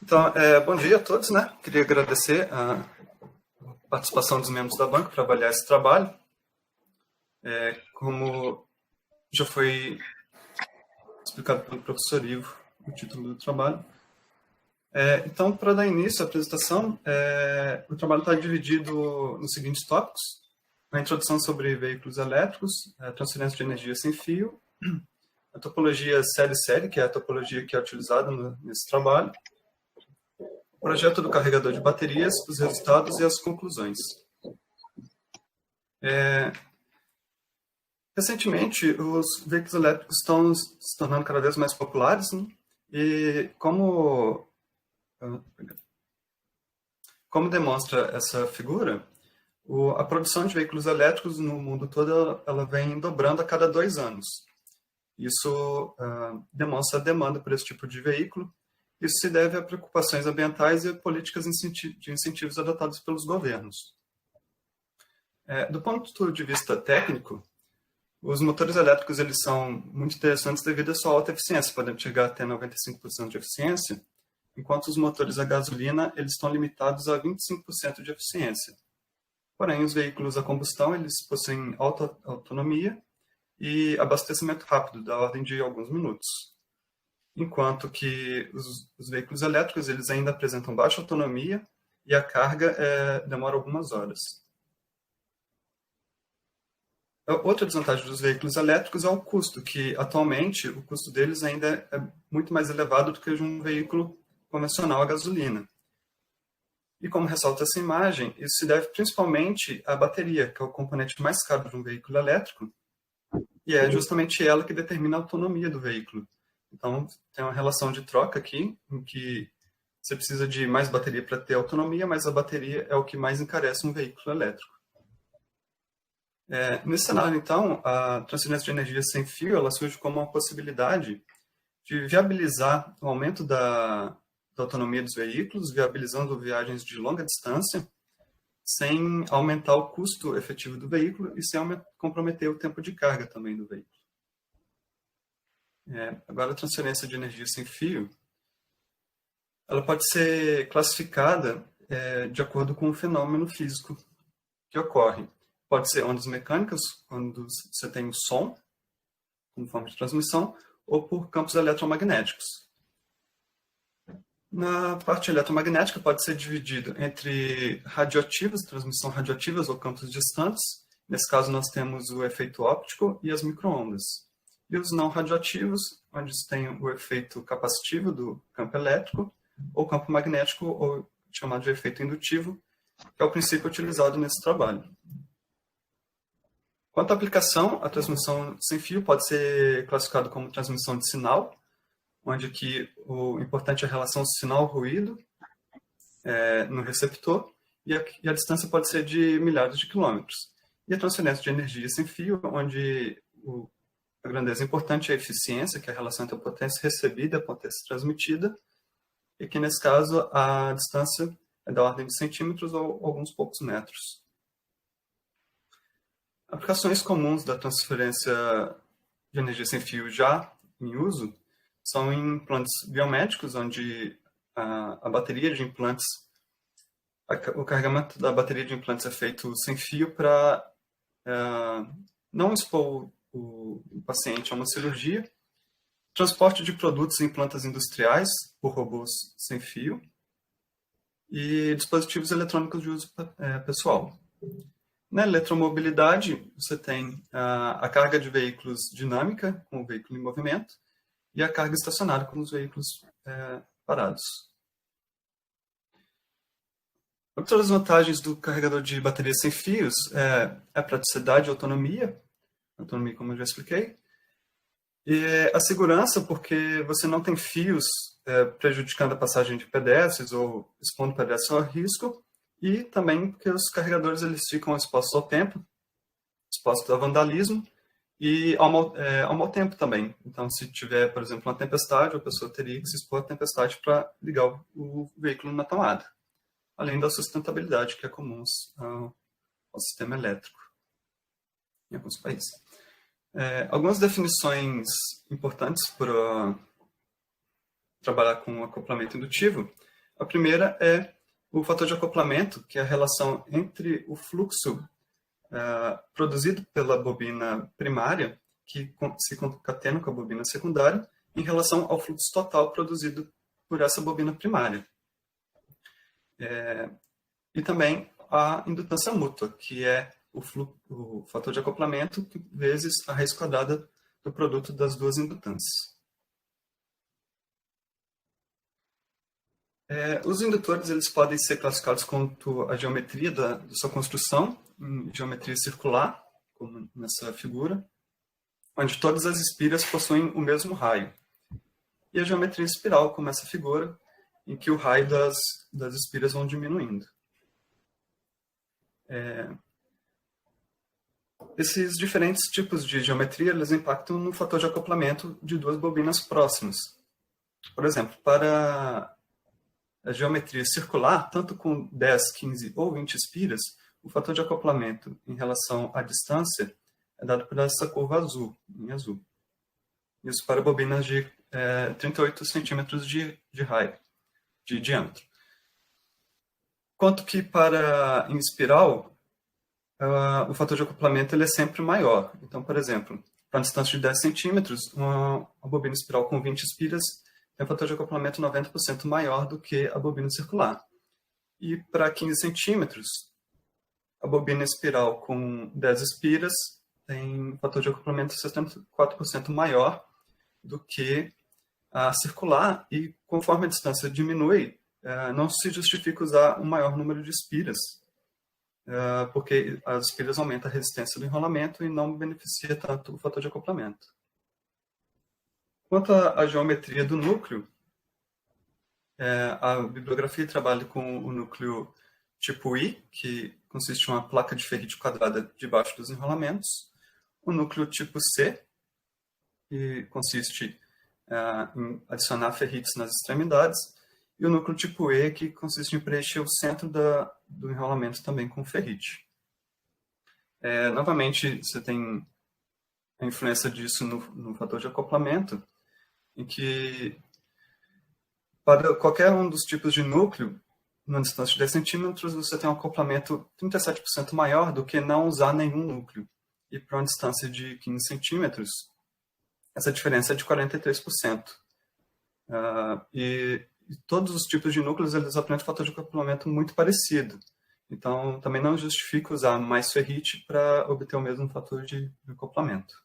Então, bom dia a todos, né? Queria agradecer a participação dos membros da banca para avaliar esse trabalho. Como já foi explicado pelo professor Ivo, o título do trabalho. Então, para dar início à apresentação, o trabalho está dividido nos seguintes tópicos: a introdução sobre veículos elétricos, a transferência de energia sem fio, a topologia série-série, que é a topologia que é utilizada nesse trabalho, o projeto do carregador de baterias, os resultados e as conclusões. Recentemente, os veículos elétricos estão se tornando cada vez mais populares, né? E como demonstra essa figura, a produção de veículos elétricos no mundo todo ela vem dobrando a cada 2 anos. Isso demonstra a demanda por esse tipo de veículo. Isso se deve a preocupações ambientais e políticas de incentivos adotadas pelos governos. Do ponto de vista técnico, os motores elétricos eles são muito interessantes devido à sua alta eficiência, podem chegar até 95% de eficiência, enquanto os motores a gasolina eles estão limitados a 25% de eficiência. Porém, os veículos a combustão eles possuem alta autonomia e abastecimento rápido, da ordem de alguns minutos. Enquanto que os veículos elétricos eles ainda apresentam baixa autonomia e a carga demora algumas horas. Outra desvantagem dos veículos elétricos é o custo, que atualmente o custo deles ainda é muito mais elevado do que o de um veículo convencional a gasolina. E como ressalta essa imagem, isso se deve principalmente à bateria, que é o componente mais caro de um veículo elétrico, e é justamente ela que determina a autonomia do veículo. Então, tem uma relação de troca aqui, em que você precisa de mais bateria para ter autonomia, mas a bateria é o que mais encarece um veículo elétrico. Nesse cenário, então, a transferência de energia sem fio ela surge como uma possibilidade de viabilizar o aumento da autonomia dos veículos, viabilizando viagens de longa distância, sem aumentar o custo efetivo do veículo e sem comprometer o tempo de carga também do veículo. Agora, a transferência de energia sem fio, ela pode ser classificada de acordo com o fenômeno físico que ocorre. Pode ser ondas mecânicas, quando você tem o som, como forma de transmissão, ou por campos eletromagnéticos. Na parte eletromagnética, pode ser dividido entre radioativas, transmissão radioativas ou campos distantes. Nesse caso, nós temos o efeito óptico e as microondas. E os não radioativos, onde tem o efeito capacitivo do campo elétrico, ou campo magnético, ou chamado de efeito indutivo, que é o princípio utilizado nesse trabalho. Quanto à aplicação, a transmissão sem fio pode ser classificada como transmissão de sinal, onde aqui o importante é a relação sinal-ruído no receptor, e a distância pode ser de milhares de quilômetros. E a transferência de energia sem fio, onde a grandeza importante é a eficiência, que é a relação entre a potência recebida e a potência transmitida, e que nesse caso a distância é da ordem de centímetros ou alguns poucos metros. Aplicações comuns da transferência de energia sem fio já em uso são em implantes biomédicos, onde a bateria de implantes, o carregamento da bateria de implantes é feito sem fio para não expor o paciente a uma cirurgia, transporte de produtos em plantas industriais por robôs sem fio e dispositivos eletrônicos de uso pessoal. Na eletromobilidade, você tem a carga de veículos dinâmica, com o veículo em movimento, e a carga estacionária, com os veículos parados. Outras vantagens do carregador de bateria sem fios é a praticidade e autonomia como eu já expliquei, e a segurança, porque você não tem fios prejudicando a passagem de pedestres ou expondo pedestres ao risco, e também porque os carregadores eles ficam expostos ao tempo, expostos ao vandalismo e ao mau tempo também. Então, se tiver, por exemplo, uma tempestade, a pessoa teria que se expor à tempestade para ligar o veículo na tomada, além da sustentabilidade que é comum ao sistema elétrico em alguns países. Algumas definições importantes para trabalhar com acoplamento indutivo A primeira é o fator de acoplamento, que é a relação entre o fluxo produzido pela bobina primária, que se concatena com a bobina secundária, em relação ao fluxo total produzido por essa bobina primária. E também a indutância mútua, que é o fator de acoplamento vezes a raiz quadrada do produto das duas indutâncias. Os indutores eles podem ser classificados quanto a geometria da sua construção, em geometria circular, como nessa figura, onde todas as espiras possuem o mesmo raio. E a geometria espiral, como essa figura, em que o raio das espiras vão diminuindo. Esses diferentes tipos de geometria eles impactam no fator de acoplamento de duas bobinas próximas. Por exemplo, para a geometria circular, tanto com 10, 15 ou 20 espiras, o fator de acoplamento em relação à distância é dado por essa curva azul, em azul. Isso para bobinas de 38 centímetros de raio, de diâmetro. Quanto que para em espiral, o fator de acoplamento ele é sempre maior. Então, por exemplo, para uma distância de 10 centímetros, uma bobina espiral com 20 espiras tem um fator de acoplamento 90% maior do que a bobina circular. E para 15 centímetros, a bobina espiral com 10 espiras tem um fator de acoplamento 74% maior do que a circular, e conforme a distância diminui, não se justifica usar um maior número de espiras, porque as espiras aumentam a resistência do enrolamento e não beneficia tanto o fator de acoplamento. Quanto à geometria do núcleo, a bibliografia trabalha com o núcleo tipo I, que consiste em uma placa de ferrite quadrada debaixo dos enrolamentos, o núcleo tipo C, que consiste em adicionar ferrites nas extremidades, e o núcleo tipo E, que consiste em preencher o centro do enrolamento também com ferrite. Novamente, você tem a influência disso no fator de acoplamento, em que para qualquer um dos tipos de núcleo, numa distância de 10 centímetros, você tem um acoplamento 37% maior do que não usar nenhum núcleo. E para uma distância de 15 centímetros, essa diferença é de 43%. E todos os tipos de núcleos eles apresentam um fator de acoplamento muito parecido. Então, também não justifica usar mais ferrite para obter o mesmo fator de acoplamento.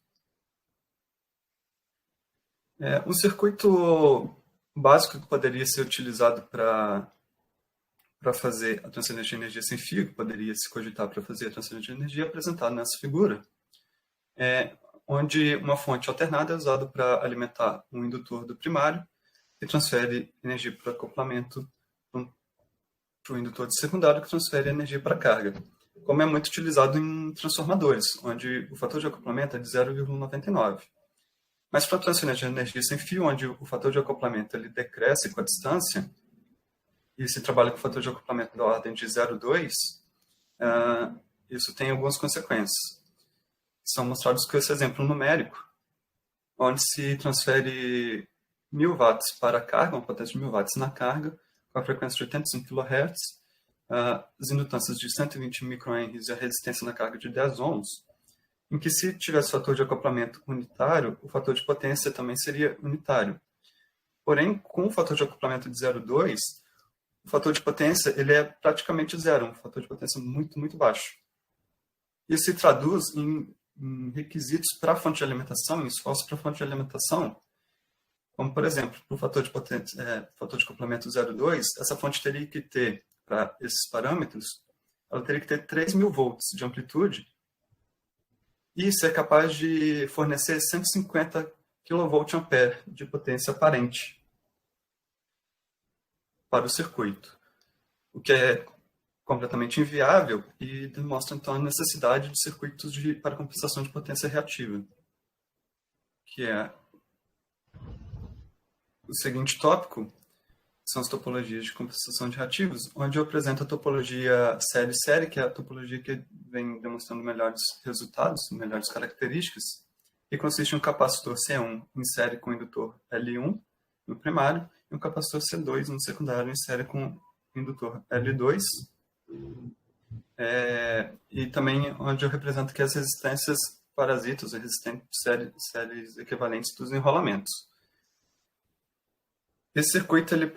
Um circuito básico que poderia ser utilizado para fazer a transferência de energia sem fio, que poderia se cogitar para fazer a transferência de energia, é apresentado nessa figura, onde uma fonte alternada é usada para alimentar um indutor do primário, que transfere energia para o acoplamento para o indutor de secundário, que transfere energia para a carga, como é muito utilizado em transformadores, onde o fator de acoplamento é de 0,99. Mas para transferência de energia sem fio, onde o fator de acoplamento ele decresce com a distância, e se trabalha com fator de acoplamento da ordem de 0,2, isso tem algumas consequências. São mostrados com esse exemplo numérico, onde se transfere 1000 watts para a carga, uma potência de 1000 watts na carga, com a frequência de 85 kHz, as indutâncias de 120 microhenries e a resistência na carga de 10 ohms, em que se tivesse fator de acoplamento unitário, o fator de potência também seria unitário. Porém, com o fator de acoplamento de 0,2, o fator de potência ele é praticamente zero, um fator de potência muito, muito baixo. Isso se traduz em requisitos para a fonte de alimentação, em esforço para a fonte de alimentação, como, por exemplo, para o fator de acoplamento 0,2, essa fonte teria que ter, para esses parâmetros, ela teria que ter 3.000 volts de amplitude e ser capaz de fornecer 150 kVA de potência aparente para o circuito, o que é completamente inviável e demonstra, então, a necessidade de circuitos para compensação de potência reativa, que é o seguinte tópico, são as topologias de compensação de reativos, onde eu apresento a topologia série-série, que é a topologia que vem demonstrando melhores resultados, melhores características, e consiste em um capacitor C1 em série com indutor L1 no primário, e um capacitor C2 no secundário em série com indutor L2, e também onde eu represento aqui as resistências parasitas, resistentes séries equivalentes dos enrolamentos. Esse circuito ele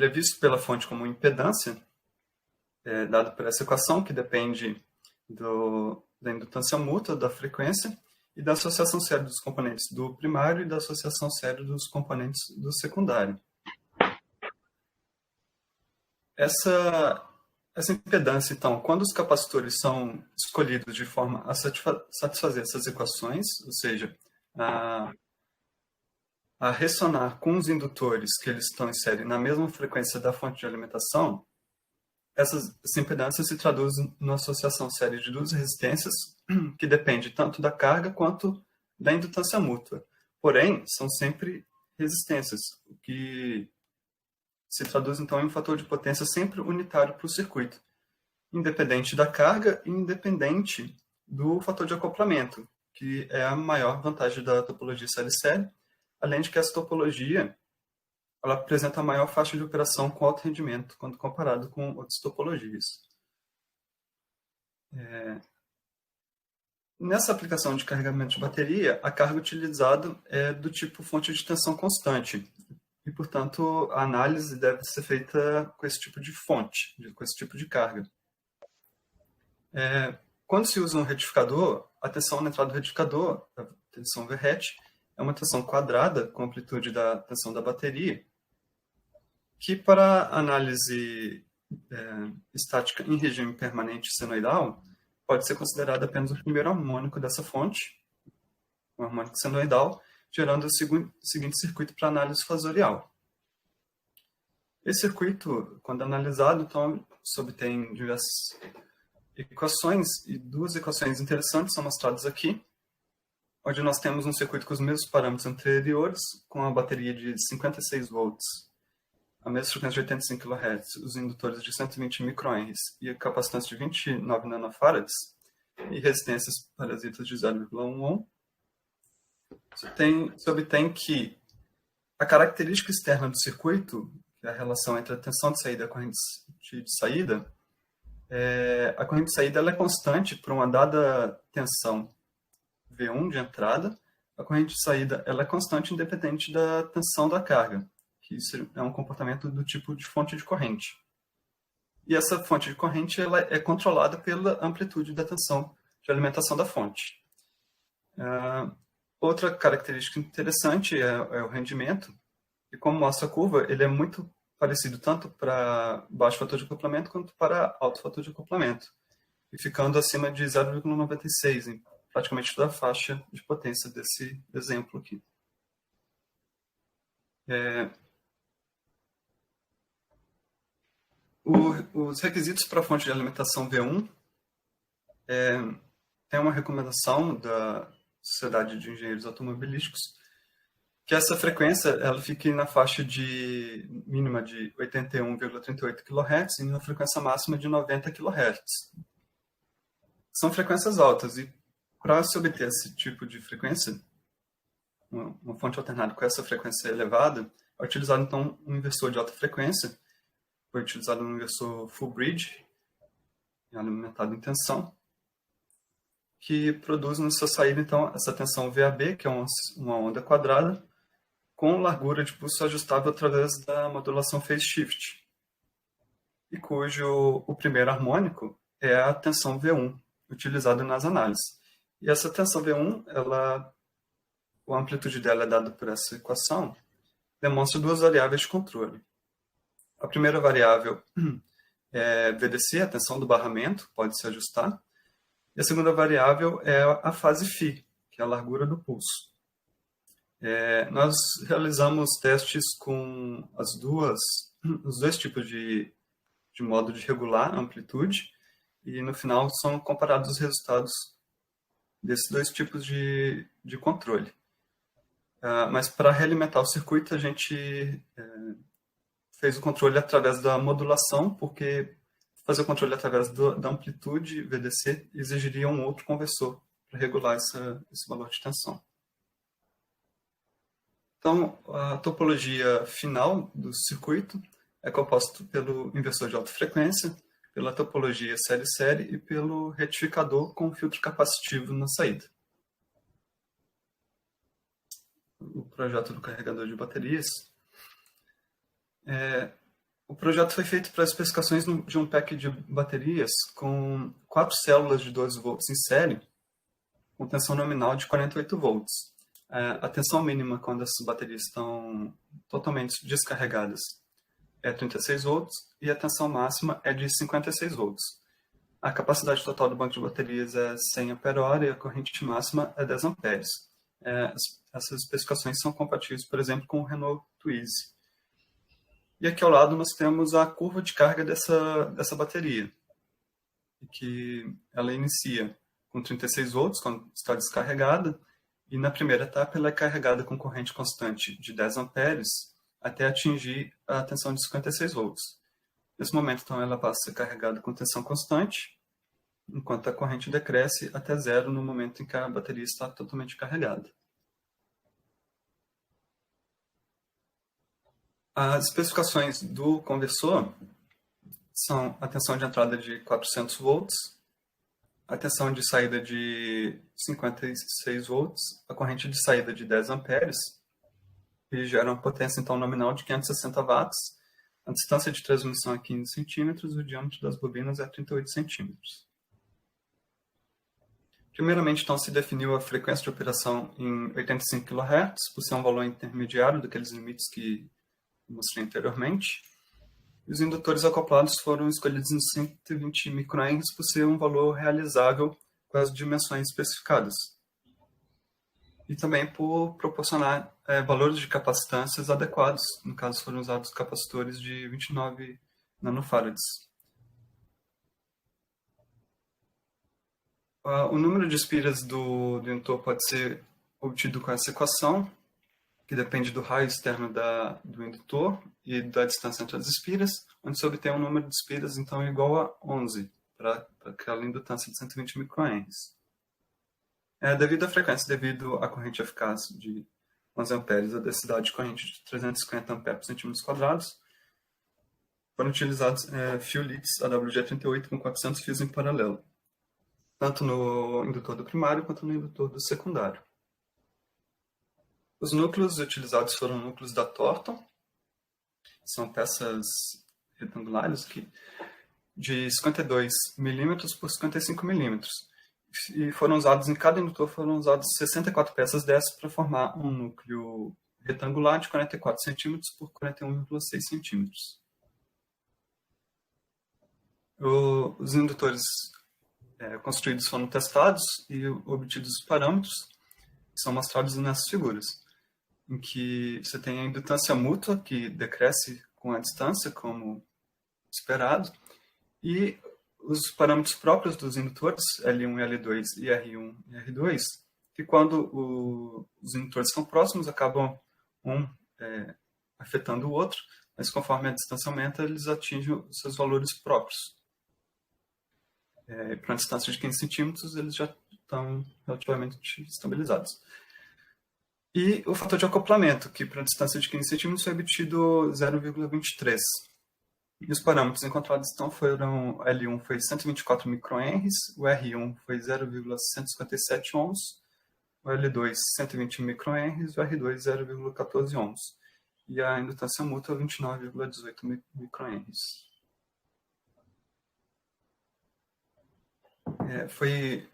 é visto pela fonte como impedância, dado por essa equação que depende da indutância mútua, da frequência e da associação série dos componentes do primário e da associação série dos componentes do secundário. Essa impedância, então, quando os capacitores são escolhidos de forma a satisfazer essas equações, ou seja, a ressonar com os indutores que eles estão em série na mesma frequência da fonte de alimentação, essa impedância se traduz na associação série de duas resistências que depende tanto da carga quanto da indutância mútua. Porém, são sempre resistências, o que se traduz, então, em um fator de potência sempre unitário para o circuito, independente da carga e independente do fator de acoplamento, que é a maior vantagem da topologia série-série, além de que essa topologia ela apresenta a maior faixa de operação com alto rendimento quando comparado com outras topologias. Nessa aplicação de carregamento de bateria, a carga utilizada é do tipo fonte de tensão constante, e, portanto, a análise deve ser feita com esse tipo de fonte, com esse tipo de carga. Quando se usa um retificador, a tensão na entrada do retificador, a tensão Verret, é uma tensão quadrada com a amplitude da tensão da bateria, que para análise estática em regime permanente senoidal, pode ser considerado apenas o primeiro harmônico dessa fonte, um harmônico senoidal, gerando o seguinte circuito para análise fasorial. Esse circuito, quando analisado, então, se obtém diversas equações, e duas equações interessantes são mostradas aqui, onde nós temos um circuito com os mesmos parâmetros anteriores, com a bateria de 56 volts, a mesma frequência de 85 kHz, os indutores de 120 microhenries e a capacitância de 29 nanofarads, e resistências parasitas de 0,1 ohm. Se obtém que a característica externa do circuito, que é a relação entre a tensão de saída e a corrente de saída, a corrente de saída ela é constante por uma dada tensão V1 de entrada, a corrente de saída ela é constante independente da tensão da carga, que isso é um comportamento do tipo de fonte de corrente. E essa fonte de corrente ela é controlada pela amplitude da tensão de alimentação da fonte. Outra característica interessante é o rendimento, e como mostra a curva, ele é muito parecido tanto para baixo fator de acoplamento quanto para alto fator de acoplamento, e ficando acima de 0,96 em praticamente toda a faixa de potência desse exemplo aqui. Os requisitos para a fonte de alimentação V1 tem uma recomendação da Sociedade de Engenheiros Automobilísticos que essa frequência ela fique na faixa mínima de 81,38 kHz e na frequência máxima de 90 kHz. São frequências altas e para se obter esse tipo de frequência, uma fonte alternada com essa frequência elevada, é utilizado então um inversor de alta frequência. Foi utilizado um inversor full bridge, alimentado em tensão, que produz na sua saída então essa tensão VAB, que é uma onda quadrada, com largura de pulso ajustável através da modulação phase shift, e o primeiro harmônico é a tensão V1, utilizada nas análises. E essa tensão V1, a amplitude dela é dada por essa equação, demonstra duas variáveis de controle. A primeira variável é VDC, a tensão do barramento, pode se ajustar. E a segunda variável é a fase φ, que é a largura do pulso. Nós realizamos testes com os dois tipos de modo de regular a amplitude, e no final são comparados os resultados desses dois tipos de controle. Mas para realimentar o circuito, a gente fez o controle através da modulação, porque fazer o controle através da amplitude VDC exigiria um outro conversor para regular esse valor de tensão. Então, a topologia final do circuito é composta pelo inversor de alta frequência, pela topologia série-série e pelo retificador com filtro capacitivo na saída. O projeto do carregador de baterias. O projeto foi feito para especificações de um pack de baterias com 4 células de 12 volts em série, com tensão nominal de 48 volts. A tensão mínima quando essas baterias estão totalmente descarregadas é 36 volts e a tensão máxima é de 56 volts. A capacidade total do banco de baterias é 100 ampere-hora e a corrente máxima é 10 amperes. Essas especificações são compatíveis, por exemplo, com o Renault Twizy. E aqui ao lado nós temos a curva de carga dessa bateria, que ela inicia com 36 volts quando está descarregada, e na primeira etapa ela é carregada com corrente constante de 10 amperes até atingir a tensão de 56 volts. Nesse momento, então, ela passa a ser carregada com tensão constante, enquanto a corrente decresce até zero no momento em que a bateria está totalmente carregada. As especificações do conversor são a tensão de entrada de 400 volts, a tensão de saída de 56 volts, a corrente de saída de 10 amperes, que gera uma potência então nominal de 560 watts, a distância de transmissão é 15 centímetros, o diâmetro das bobinas é 38 centímetros. Primeiramente, então, se definiu a frequência de operação em 85 kHz, por ser um valor intermediário daqueles limites que mostrei anteriormente. E os indutores acoplados foram escolhidos em 120 microhenries por ser um valor realizável com as dimensões especificadas. E também por proporcionar valores de capacitâncias adequados. No caso, foram usados capacitores de 29 nanofarads. O número de espiras do indutor pode ser obtido com essa equação, que depende do raio externo do indutor e da distância entre as espiras, onde se obtém um número de espiras então igual a 11, para aquela indutância de 120 microhenries. Devido à frequência, devido à corrente eficaz de 11 amperes, a densidade de corrente de 350 amperes por centímetros quadrados, foram utilizados fio LITs AWG38 com 400 fios em paralelo, tanto no indutor do primário quanto no indutor do secundário. Os núcleos utilizados foram núcleos da Thornton, são peças retangulares aqui, de 52 mm por 55 mm. E foram usados, em cada indutor, foram usados 64 peças dessas para formar um núcleo retangular de 44 cm por 41,6 cm. Os indutores construídos foram testados e obtidos os parâmetros que são mostrados nessas figuras, em que você tem a indutância mútua, que decresce com a distância, como esperado, e os parâmetros próprios dos indutores, L1, L2 e R1 e R2, que quando os indutores são próximos, acabam afetando o outro, mas conforme a distância aumenta, eles atingem os seus valores próprios. Para uma distância de 15 centímetros, eles já estão relativamente estabilizados. E o fator de acoplamento, que para a distância de 15 centímetros foi obtido 0,23. E os parâmetros encontrados então foram: L1 foi 124 microhenries, o R1 foi 0,157 ohms, o L2 120 microhenries, o R2 0,14 ohms. E a indutância mútua 29,18 microhenries.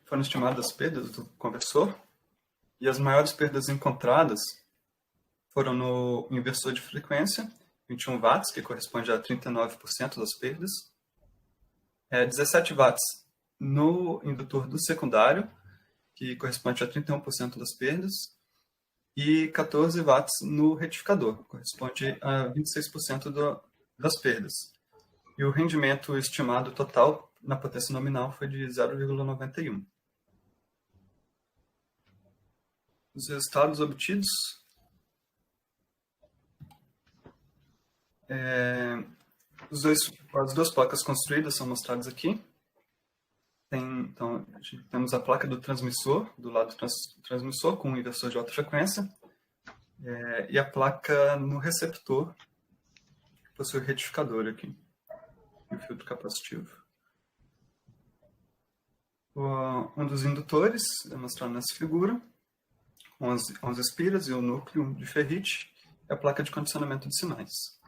Foram estimadas as perdas do conversor, e as maiores perdas encontradas foram no inversor de frequência, 21 watts, que corresponde a 39% das perdas, 17 watts no indutor do secundário, que corresponde a 31% das perdas, e 14 watts no retificador, que corresponde a 26% das perdas. E o rendimento estimado total na potência nominal foi de 0,91. Os resultados obtidos as duas placas construídas são mostradas aqui. Então, temos a placa do transmissor, do lado do transmissor, com um inversor de alta frequência, e a placa no receptor, que possui o retificador aqui, e o filtro capacitivo. Um dos indutores, demonstrado nessa figura, 11 espiras e o núcleo de ferrite, é a placa de condicionamento de sinais.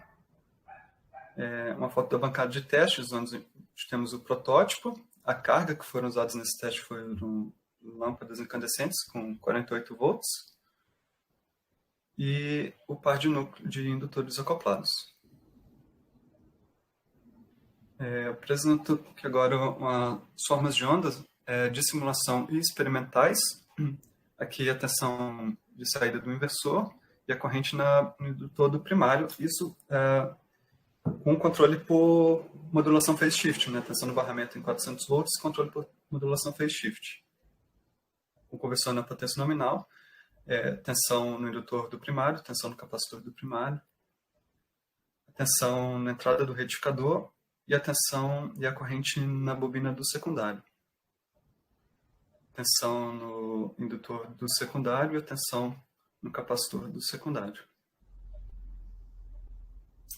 Uma foto da bancada de testes, onde temos o protótipo, a carga que foram usadas nesse teste foram lâmpadas incandescentes com 48 volts e o par de indutores acoplados. Apresento aqui agora umas formas de ondas de simulação e experimentais. Aqui a tensão de saída do inversor e a corrente no indutor do primário. Isso com controle por modulação phase shift, né? Tensão no barramento em 400 volts, controle por modulação phase shift. O conversor na potência nominal, tensão no indutor do primário, tensão no capacitor do primário, tensão na entrada do retificador e a tensão e a corrente na bobina do secundário. Tensão no indutor do secundário e a tensão no capacitor do secundário.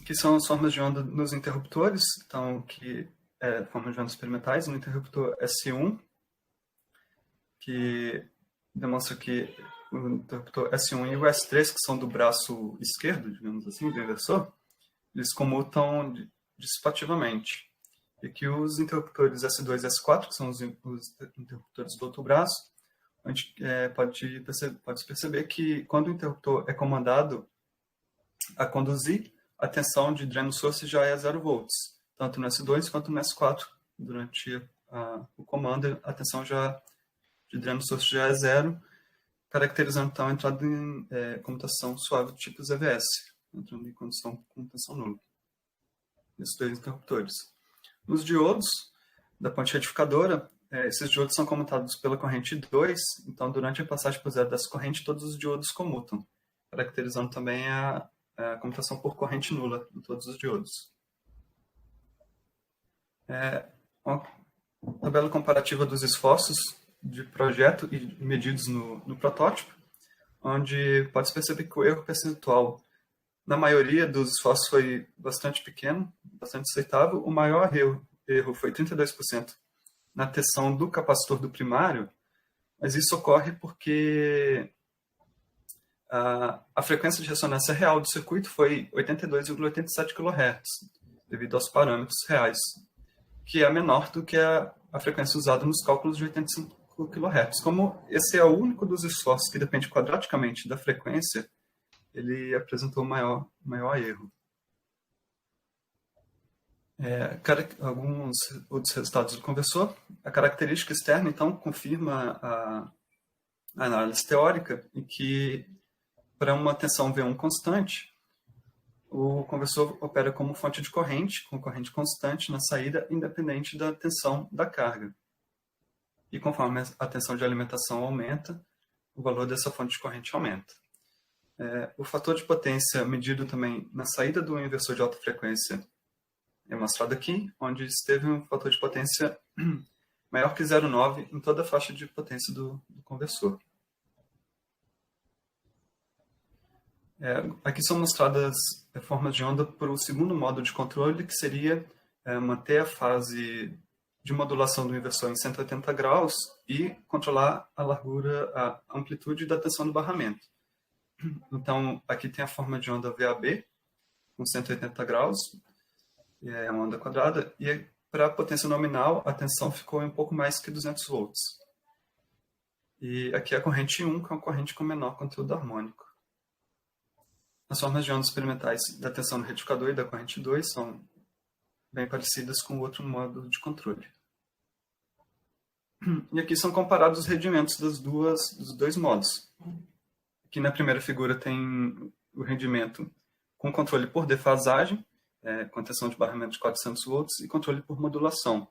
Aqui são as formas de onda nos interruptores, então, formas de onda experimentais, no interruptor S1, que demonstra que o interruptor S1 e o S3, que são do braço esquerdo, digamos assim, do inversor, eles comutam dissipativamente. E aqui os interruptores S2 e S4, que são os interruptores do outro braço, a gente pode perceber que quando o interruptor é comandado a conduzir, a tensão de dreno source já é 0 volts, tanto no S2 quanto no S4. Durante o comando, a tensão de dreno source já é 0, caracterizando então a entrada em comutação suave do tipo ZVS, entrando em condição com tensão nula. Esses dois interruptores. Nos diodos da ponte retificadora, esses diodos são comutados pela corrente 2, então durante a passagem por zero dessa corrente, todos os diodos comutam, caracterizando também a comutação por corrente nula em todos os diodos. Uma tabela comparativa dos esforços de projeto e medidos no protótipo, onde pode-se perceber que o erro percentual na maioria dos esforços foi bastante pequeno, bastante aceitável. O maior erro foi 32% na tensão do capacitor do primário, mas isso ocorre porque a frequência de ressonância real do circuito foi 82,87 kHz, devido aos parâmetros reais, que é menor do que a frequência usada nos cálculos de 85 kHz. Como esse é o único dos esforços que depende quadraticamente da frequência, ele apresentou maior erro. Alguns outros resultados do conversor. A característica externa, então, confirma a análise teórica em que, para uma tensão V1 constante, o conversor opera como fonte de corrente, com corrente constante na saída, independente da tensão da carga. E conforme a tensão de alimentação aumenta, o valor dessa fonte de corrente aumenta. O fator de potência medido também na saída do inversor de alta frequência é mostrado aqui, onde esteve um fator de potência maior que 0,9 em toda a faixa de potência do conversor. Aqui são mostradas formas de onda para o segundo modo de controle, que seria manter a fase de modulação do inversor em 180 graus e controlar a largura, a amplitude da tensão do barramento. Então, aqui tem a forma de onda VAB, com 180 graus, é uma onda quadrada, e para a potência nominal, a tensão ficou em um pouco mais que 200 volts. E aqui a corrente 1, que é uma corrente com menor conteúdo harmônico. As formas de ondas experimentais da tensão no retificador e da corrente 2 são bem parecidas com o outro modo de controle. E aqui são comparados os rendimentos dos dois modos. Aqui na primeira figura tem o rendimento com controle por defasagem, com tensão de barramento de 400 volts, e controle por modulação,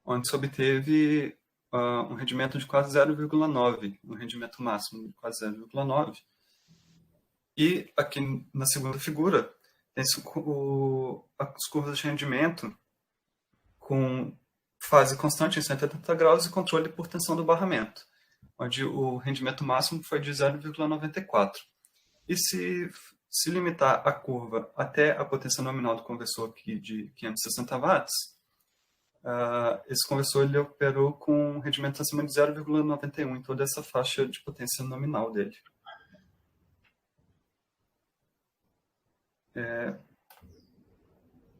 onde se obteve um rendimento de quase 0,9, um rendimento máximo de quase 0,9. E aqui na segunda figura, tem as curvas de rendimento com fase constante em 180 graus e controle por tensão do barramento, onde o rendimento máximo foi de 0,94. E se limitar a curva até a potência nominal do conversor aqui de 560 watts, esse conversor ele operou com um rendimento acima de 0,91 em toda essa faixa de potência nominal dele.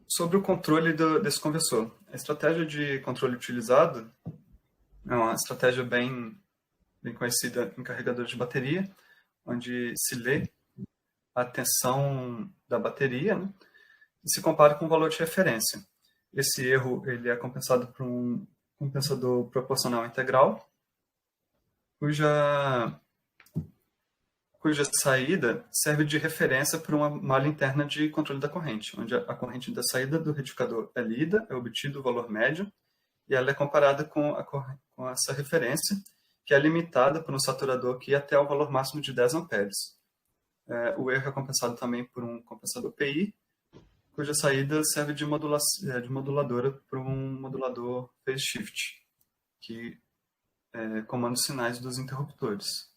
Sobre o controle desse conversor. A estratégia de controle utilizada é uma estratégia bem conhecida em carregadores de bateria, onde se lê a tensão da bateria, né, e se compara com o valor de referência. Esse erro ele é compensado por um compensador proporcional integral, cuja saída serve de referência para uma malha interna de controle da corrente, onde a corrente da saída do retificador é lida, é obtido o valor médio, e ela é comparada com essa referência, que é limitada por um saturador que ia até o valor máximo de 10 amperes. O erro é compensado também por um compensador PI, cuja saída serve de moduladora para um modulador phase shift, que comanda os sinais dos interruptores.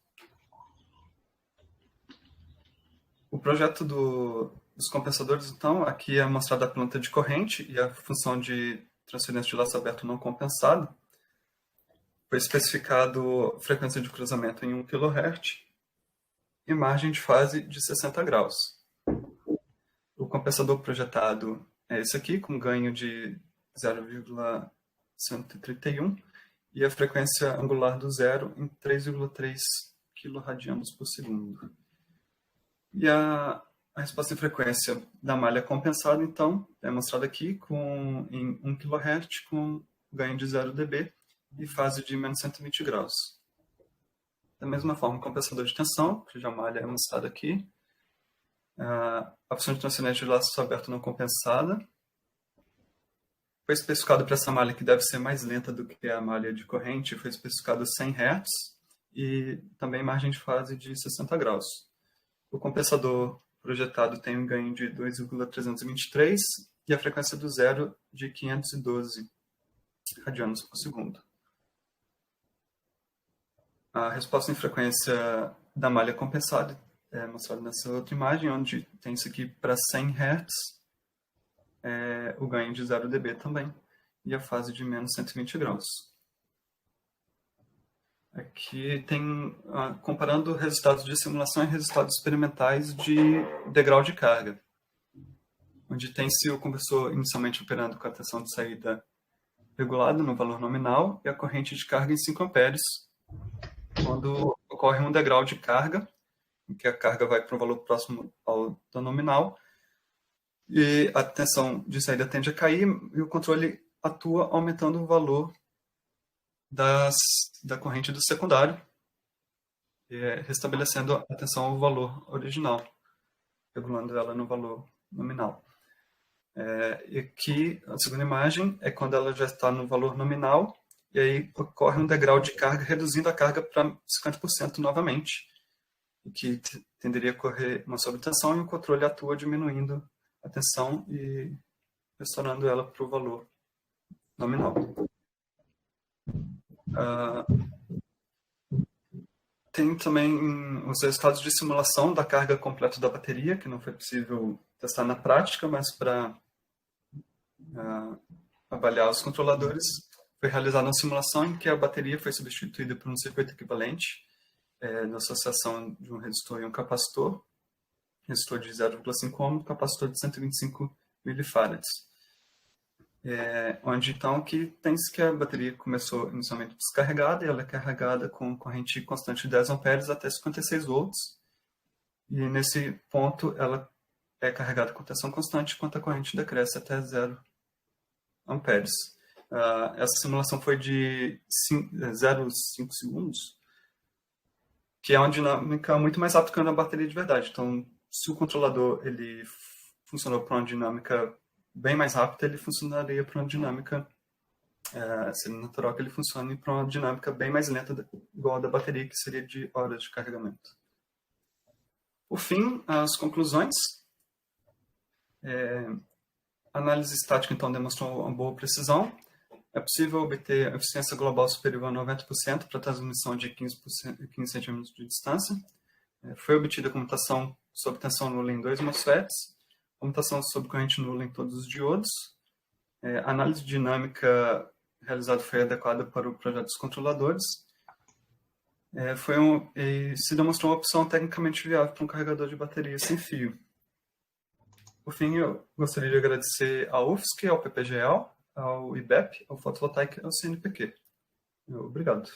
O projeto dos compensadores, então, aqui é mostrada a planta de corrente e a função de transferência de laço aberto não compensado. Foi especificado frequência de cruzamento em 1 kHz e margem de fase de 60 graus. O compensador projetado é esse aqui, com ganho de 0,131 e a frequência angular do zero em 3,3 kRad por segundo. E a resposta de frequência da malha compensada, então, é mostrada aqui em 1 kHz com ganho de 0 dB e fase de menos 120 graus. Da mesma forma, o compensador de tensão, cuja malha é mostrada aqui, a função de transferência de laço aberto não compensada, foi especificado para essa malha que deve ser mais lenta do que a malha de corrente, foi especificado 100 Hz e também margem de fase de 60 graus. O compensador projetado tem um ganho de 2,323 e a frequência do zero de 512 radianos por segundo. A resposta em frequência da malha compensada é mostrada nessa outra imagem, onde tem isso aqui para 100 Hz, o ganho de 0 dB também, e a fase de menos 120 graus. Aqui tem, comparando resultados de simulação e resultados experimentais de degrau de carga, onde tem-se o conversor inicialmente operando com a tensão de saída regulada no valor nominal e a corrente de carga em 5 amperes, quando ocorre um degrau de carga, em que a carga vai para um valor próximo ao do nominal, e a tensão de saída tende a cair e o controle atua aumentando o valor da corrente do secundário, restabelecendo a tensão ao valor original, regulando ela no valor nominal. E aqui, a segunda imagem é quando ela já está no valor nominal, e aí ocorre um degrau de carga, reduzindo a carga para 50% novamente, e que tenderia a ocorrer uma sobretensão, e o controle atua diminuindo a tensão e restaurando ela para o valor nominal. Tem também os resultados de simulação da carga completa da bateria, que não foi possível testar na prática, mas para avaliar os controladores, foi realizada uma simulação em que a bateria foi substituída por um circuito equivalente, na associação de um resistor e um capacitor, resistor de 0,5 ohm, capacitor de 125 mF. Onde então aqui tem-se que a bateria começou inicialmente descarregada e ela é carregada com corrente constante de 10 amperes até 56 volts, e nesse ponto ela é carregada com tensão constante enquanto a corrente decresce até 0 amperes. Essa simulação foi de 0,5 segundos, que é uma dinâmica muito mais rápida que na bateria de verdade. Então, se o controlador ele funcionou para uma dinâmica bem mais rápida, ele funcionaria para uma dinâmica, seria natural que ele funcione para uma dinâmica bem mais lenta, igual a da bateria, que seria de horas de carregamento. Por fim, as conclusões. A análise estática, então, demonstrou uma boa precisão. É possível obter eficiência global superior a 90% para transmissão de 15 centímetros de distância. Foi obtida a comutação sob tensão nula em 2 MOSFETs, comutação sob corrente nula em todos os diodos. A análise dinâmica realizada foi adequada para o projeto dos controladores. E se demonstrou uma opção tecnicamente viável para um carregador de bateria sem fio. Por fim, eu gostaria de agradecer ao UFSC, ao PPGL, ao IBEP, ao Fotovoltaic e ao CNPq. Obrigado.